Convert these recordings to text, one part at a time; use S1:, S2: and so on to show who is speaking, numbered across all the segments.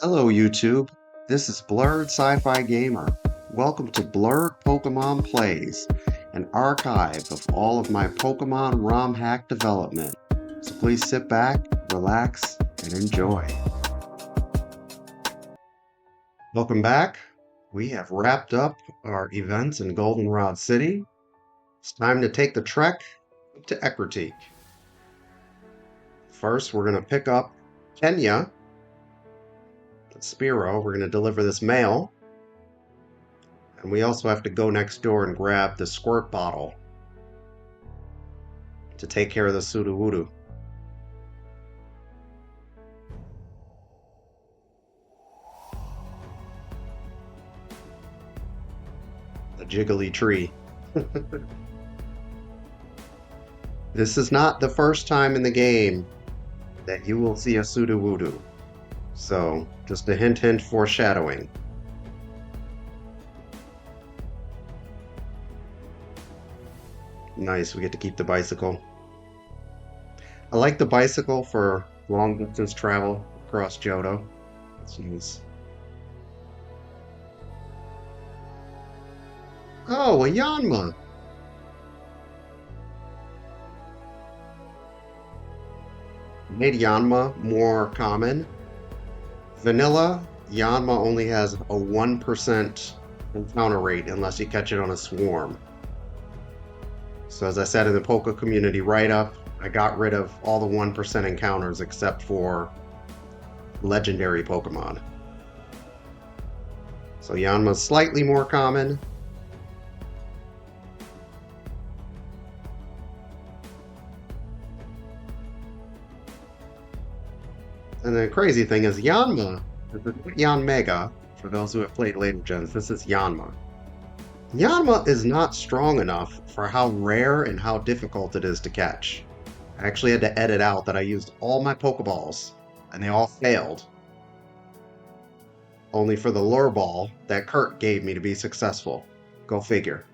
S1: Hello YouTube, this is Blurred Sci-Fi Gamer. Welcome to Blurred Pokemon Plays, an archive of all of my Pokemon ROM hack development. So please sit back, relax, and enjoy. Welcome back. We have wrapped up our events in Goldenrod City. It's time to take the trek to Ecruteak. First, we're going to pick up Kenya. Spiro, we're going to deliver this mail. And we also have to go next door and grab the squirt bottle to take care of the Sudowoodo. The jiggly tree. This is not the first time in the game that you will see a Sudowoodo. So, just a hint foreshadowing. Nice, we get to keep the bicycle. I like the bicycle for long distance travel across Johto. That's nice. Oh, a Yanma! Made Yanma more common. Vanilla, Yanma only has a 1% encounter rate unless you catch it on a swarm. So as I said in the Poke community write-up, I got rid of all the 1% encounters except for legendary Pokemon. So Yanma's slightly more common. And the crazy thing is Yanma, Yanmega, for those who have played later gens, this is Yanma. Yanma is not strong enough for how rare and how difficult it is to catch. I actually had to edit out that I used all my Pokeballs, and they all failed. Only for the lure ball that Kurt gave me to be successful. Go figure.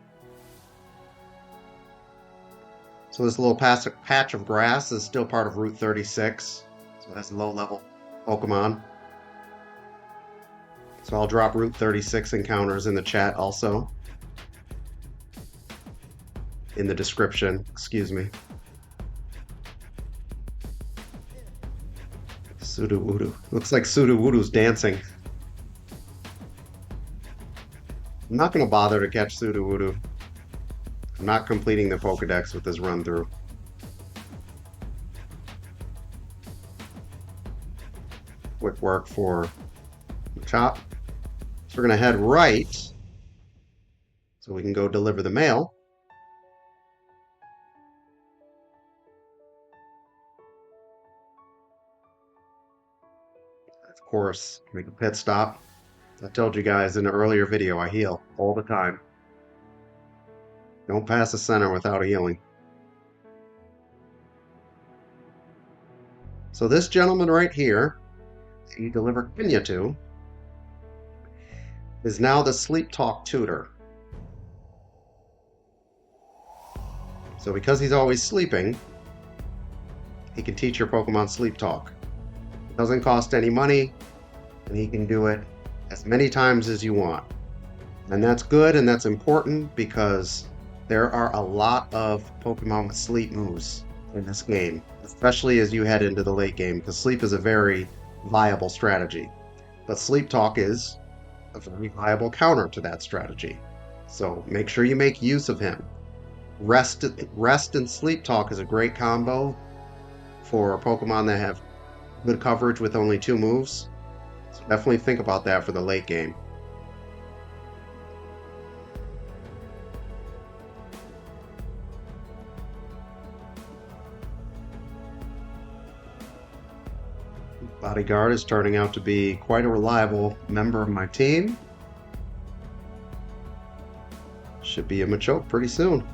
S1: So this little patch of grass is still part of Route 36. So that's a low-level Pokemon. So I'll drop Route 36 encounters in the chat also. In the description, excuse me. Sudowoodo. Looks like Sudowoodo's dancing. I'm not going to bother to catch Sudowoodo. I'm not completing the Pokedex with this run-through. Quick work for Chop. So we're going to head right so we can go deliver the mail. Of course, make a pit stop. I told you guys in an earlier video, I heal all the time. Don't pass the center without healing. So this gentleman right here, you deliver Kenya to, is now the Sleep Talk Tutor. So because he's always sleeping, he can teach your Pokemon Sleep Talk. It doesn't cost any money, and he can do it as many times as you want. And that's good and that's important because there are a lot of Pokemon with sleep moves in this game, especially as you head into the late game, because sleep is a very viable strategy. But Sleep Talk is a very viable counter to that strategy. So make sure you make use of him. Rest and Sleep Talk is a great combo for Pokemon that have good coverage with only 2 moves. So definitely think about that for the late game. Bodyguard is turning out to be quite a reliable member of my team. Should be a Machoke pretty soon.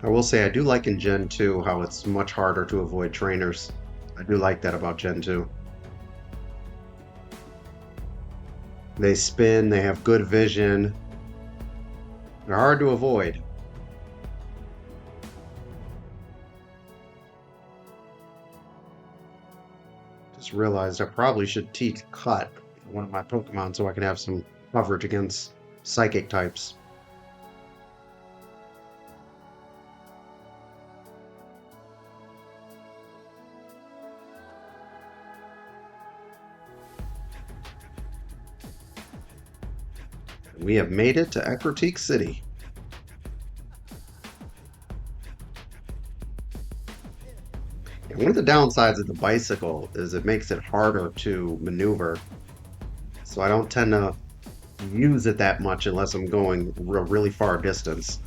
S1: I will say I do like in Gen 2 how it's much harder to avoid trainers. I do like that about Gen 2. They spin, they have good vision. They're hard to avoid. Just realized I probably should teach Cut, one of my Pokemon, so I can have some coverage against psychic types. We have made it to Ecruteak City. And one of the downsides of the bicycle is it makes it harder to maneuver. So I don't tend to use it that much unless I'm going a really far distance.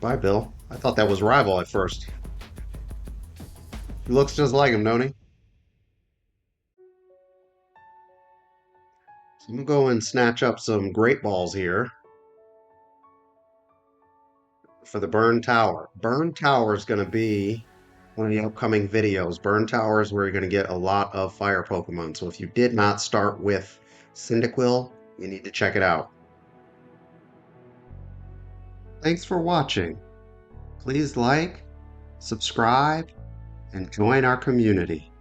S1: Bye, Bill. I thought that was Rival at first. He looks just like him, don't he? So I'm gonna go and snatch up some Great Balls here for the Burn Tower. Burn Tower is gonna be one of the upcoming videos. Burn Tower is where you're gonna get a lot of fire Pokemon. So if you did not start with Cyndaquil, you need to check it out. Thanks for watching. Please like, subscribe, and join our community.